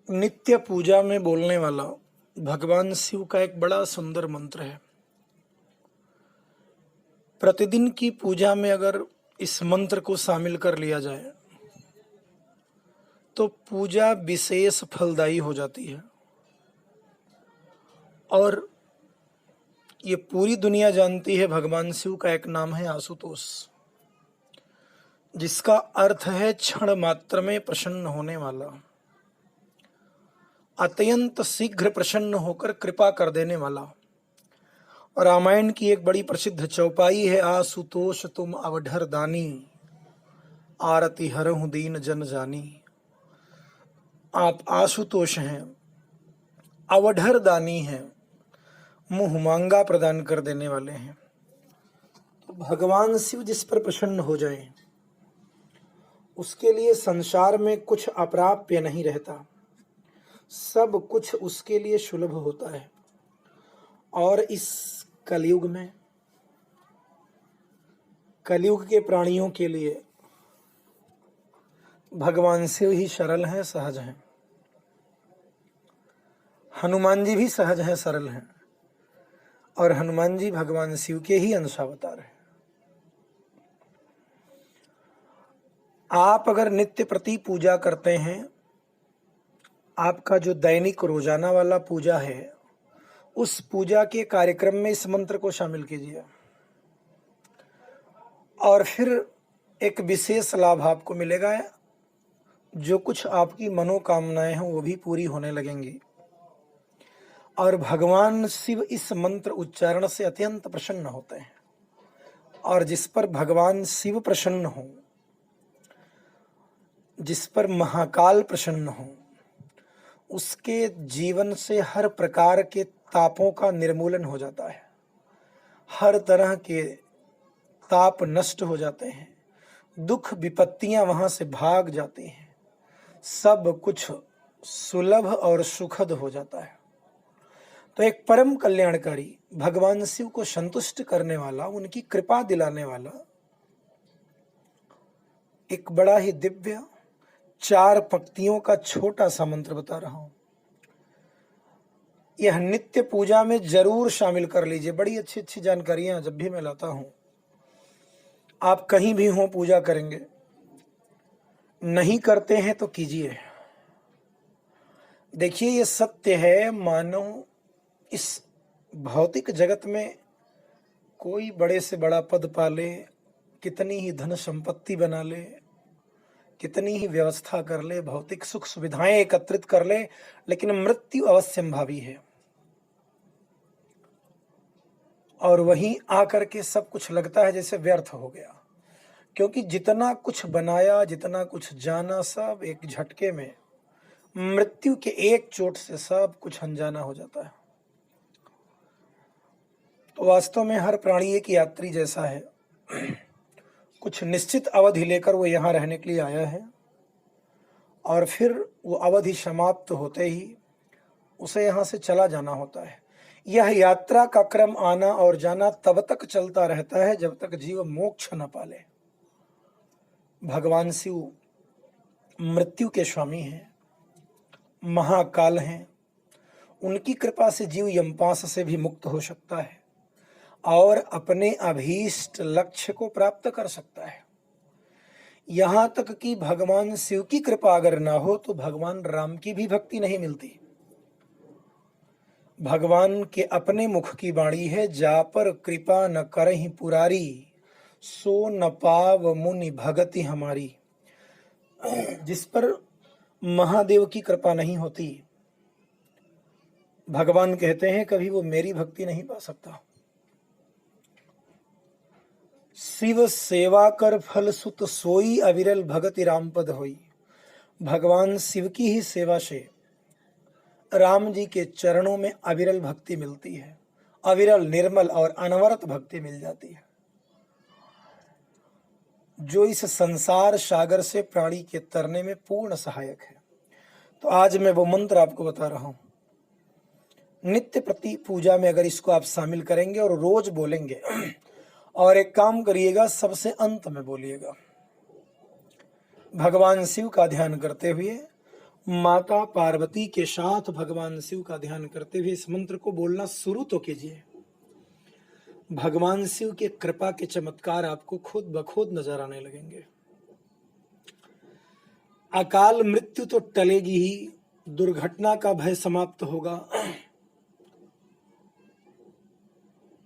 नित्य पूजा में बोलने वाला भगवान शिव का एक बड़ा सुंदर मंत्र है। प्रतिदिन की पूजा में अगर इस मंत्र को शामिल कर लिया जाए तो पूजा विशेष फलदायी हो जाती है। और ये पूरी दुनिया जानती है भगवान शिव का एक नाम है आशुतोष, जिसका अर्थ है क्षण मात्र में प्रसन्न होने वाला, अत्यंत शीघ्र प्रसन्न होकर कृपा कर देने वाला। और रामायण की एक बड़ी प्रसिद्ध चौपाई है, आशुतोष तुम अवढर दानी, आरती हरहु दीन जन जानी। आप आशुतोष हैं, अवढर दानी हैं, मुंह मांगा प्रदान कर देने वाले हैं। तो भगवान शिव जिस पर प्रसन्न हो जाए उसके लिए संसार में कुछ अप्राप्य नहीं रहता, सब कुछ उसके लिए सुलभ होता है। और इस कलयुग में, कलयुग के प्राणियों के लिए भगवान शिव ही सरल हैं, सहज हैं। हनुमान जी भी सहज हैं, सरल हैं, और हनुमान जी भगवान शिव के ही अंशावतार हैं। आप अगर नित्य प्रति पूजा करते हैं, आपका जो दैनिक रोजाना वाला पूजा है, उस पूजा के कार्यक्रम में इस मंत्र को शामिल कीजिए और फिर एक विशेष लाभ आपको मिलेगा। जो कुछ आपकी मनोकामनाएं हैं वो भी पूरी होने लगेंगी। और भगवान शिव इस मंत्र उच्चारण से अत्यंत प्रसन्न होते हैं। और जिस पर भगवान शिव प्रसन्न हो, जिस पर महाकाल प्रसन्न हो, उसके जीवन से हर प्रकार के तापों का निर्मूलन हो जाता है, हर तरह के ताप नष्ट हो जाते हैं, दुख विपत्तियां वहां से भाग जाती हैं, सब कुछ सुलभ और सुखद हो जाता है। तो एक परम कल्याणकारी, भगवान शिव को संतुष्ट करने वाला, उनकी कृपा दिलाने वाला एक बड़ा ही दिव्य 4 पंक्तियों का छोटा सा मंत्र बता रहा हूं। यह नित्य पूजा में जरूर शामिल कर लीजिए। बड़ी अच्छी अच्छी जानकारियां जब भी मैं लाता हूं, आप कहीं भी हो पूजा करेंगे, नहीं करते हैं तो कीजिए। देखिए, ये सत्य है, मानो इस भौतिक जगत में कोई बड़े से बड़ा पद पाले, कितनी ही धन संपत्ति बना ले, कितनी ही व्यवस्था कर ले, भौतिक सुख सुविधाएं एकत्रित कर ले, लेकिन मृत्यु अवश्यंभावी है। और वहीं आकर के सब कुछ लगता है जैसे व्यर्थ हो गया, क्योंकि जितना कुछ बनाया, जितना कुछ जाना, सब एक झटके में, मृत्यु के एक चोट से सब कुछ अनजाना हो जाता है। तो वास्तव में हर प्राणी एक यात्री जैसा है। कुछ निश्चित अवधि लेकर वो यहाँ रहने के लिए आया है, और फिर वो अवधि समाप्त होते ही उसे यहाँ से चला जाना होता है। यह यात्रा का क्रम आना और जाना तब तक चलता रहता है जब तक जीव मोक्ष न पाले। भगवान शिव मृत्यु के स्वामी हैं, महाकाल हैं। उनकी कृपा से जीव यमपाश से भी मुक्त हो सकता है और अपने अभीष्ट लक्ष्य को प्राप्त कर सकता है। यहां तक कि भगवान शिव की कृपा अगर ना हो तो भगवान राम की भी भक्ति नहीं मिलती। भगवान के अपने मुख की वाणी है, जा पर कृपा न करहि पुरारी, सो न पाव मुनि भगति हमारी। जिस पर महादेव की कृपा नहीं होती, भगवान कहते हैं कभी वो मेरी भक्ति नहीं पा सकता। शिव सेवा कर फल सुत सोई, अविरल भगति राम पद होई। भगवान शिव की ही सेवा से राम जी के चरणों में अविरल भक्ति मिलती है, अविरल, निर्मल और अनवरत भक्ति मिल जाती है, जो इस संसार सागर से प्राणी के तरने में पूर्ण सहायक है। तो आज मैं वो मंत्र आपको बता रहा हूं। नित्य प्रति पूजा में अगर इसको आप शामिल करेंगे और रोज बोलेंगे, और एक काम करिएगा, सबसे अंत में बोलिएगा। भगवान शिव का ध्यान करते हुए माता पार्वती के साथ भगवान शिव का ध्यान करते हुए इस मंत्र को बोलना शुरू तो कीजिए। भगवान शिव के कृपा के चमत्कार आपको खुद ब खुद नजर आने लगेंगे। अकाल मृत्यु तो टलेगी ही, दुर्घटना का भय समाप्त होगा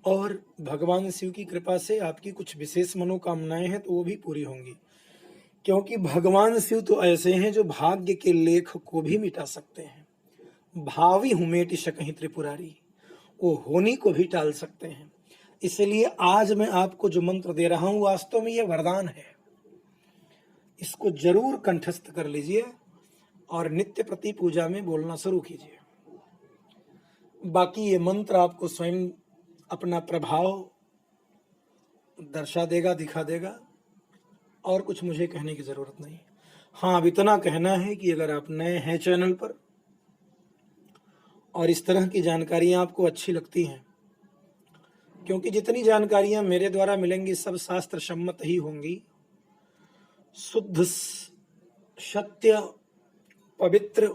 और भगवान शिव की कृपा से आपकी कुछ विशेष मनोकामनाएं हैं तो वो भी पूरी होंगी, क्योंकि भगवान शिव तो ऐसे हैं जो भाग्य के लेख को भी मिटा सकते हैं। भावी हुमेटि शकहि त्रिपुरारी, वो होनी को भी टाल सकते हैं। इसलिए आज मैं आपको जो मंत्र दे रहा हूं वास्तव में यह वरदान है, इसको जरूर कंठस्थ कर लीजिए और नित्य प्रति पूजा में बोलना शुरू कीजिए। बाकी ये मंत्र आपको स्वयं अपना प्रभाव दर्शा देगा, दिखा देगा, और कुछ मुझे कहने की जरूरत नहीं। हाँ, अब इतना कहना है कि अगर आप नए हैं चैनल पर और इस तरह की जानकारियां आपको अच्छी लगती हैं, क्योंकि जितनी जानकारियां मेरे द्वारा मिलेंगी सब शास्त्र सम्मत ही होंगी, शुद्ध, सत्य, पवित्र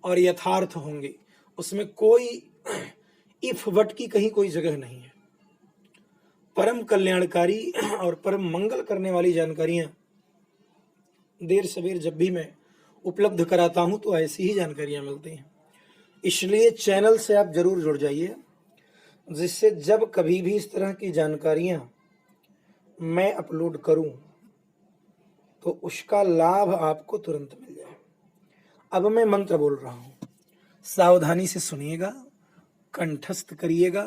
और यथार्थ होंगे, उसमें कोई इफ वट की कहीं कोई जगह नहीं है। परम कल्याणकारी और परम मंगल करने वाली जानकारियां देर सवेर जब भी मैं उपलब्ध कराता हूं तो ऐसी ही जानकारियां मिलती हैं। इसलिए चैनल से आप जरूर जुड़ जाइए, जिससे जब कभी भी इस तरह की जानकारियां मैं अपलोड करूं तो उसका लाभ आपको तुरंत मिल जाए। अब मैं मंत्र बोल रहा हूं, सावधानी से सुनिएगा, कंठस्थ करिएगा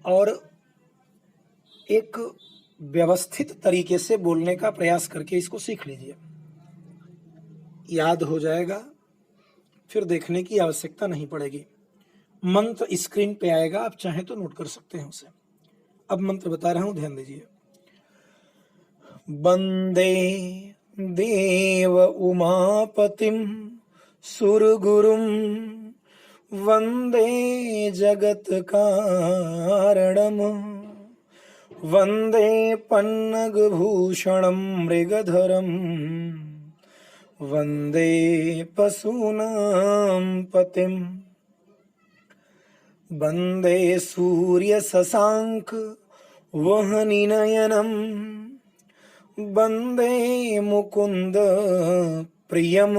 और एक व्यवस्थित तरीके से बोलने का प्रयास करके इसको सीख लीजिए। याद हो जाएगा, फिर देखने की आवश्यकता नहीं पड़ेगी। मंत्र स्क्रीन पे आएगा, आप चाहें तो नोट कर सकते हैं उसे। अब मंत्र बता रहा हूं, ध्यान दीजिए। वंदे देव उमापतिम सुरगुरुम वंदे जगत कारणम वंदे पन्नगभूषणं मृगधरम वंदे पशूनां पतिम वंदे सूर्य शशांक वहनिनयनम वंदे मुकुंद प्रियम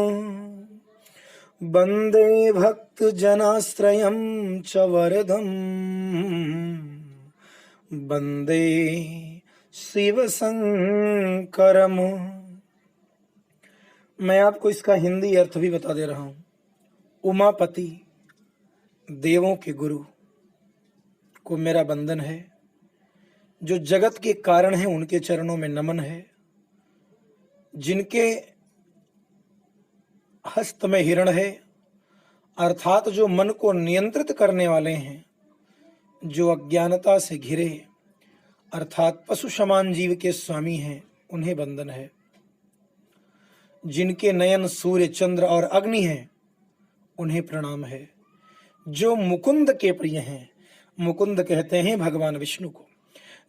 वंदे भक्त जनाश्रयं च वरदम वंदे शिव शंकरम। मैं आपको इसका हिंदी अर्थ भी बता दे रहा हूं। उमापति, देवों के गुरु को मेरा वंदन है, जो जगत के कारण है उनके चरणों में नमन है, जिनके हस्त में हिरण है, अर्थात जो मन को नियंत्रित करने वाले हैं, जो अज्ञानता से घिरे अर्थात पशु समान जीव के स्वामी हैं, उन्हें वंदन है। जिनके नयन सूर्य चंद्र और अग्नि हैं, उन्हें प्रणाम है। जो मुकुंद के प्रिय हैं, मुकुंद कहते हैं भगवान विष्णु को,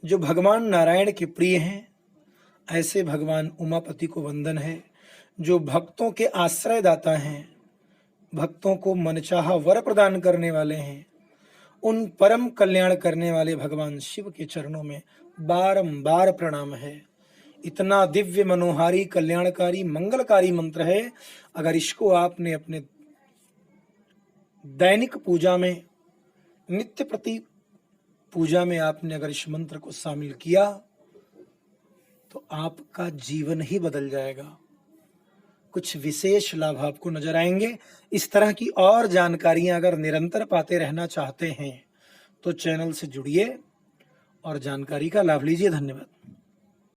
जो भगवान नारायण के प्रिय हैं, ऐसे भगवान उमापति को वंदन है। जो भक्तों के आश्रयदाता हैं, भक्तों को मनचाहा वर प्रदान करने वाले हैं, उन परम कल्याण करने वाले भगवान शिव के चरणों में बारंबार प्रणाम है। इतना दिव्य, मनोहारी, कल्याणकारी, मंगलकारी मंत्र है। अगर इसको आपने अपने दैनिक पूजा में, नित्य प्रति पूजा में आपने अगर इस मंत्र को शामिल किया तो आपका जीवन ही बदल जाएगा। कुछ विशेष लाभ आपको नजर आएंगे। इस तरह की और जानकारियां अगर निरंतर पाते रहना चाहते हैं तो चैनल से जुड़िए और जानकारी का लाभ लीजिए। धन्यवाद।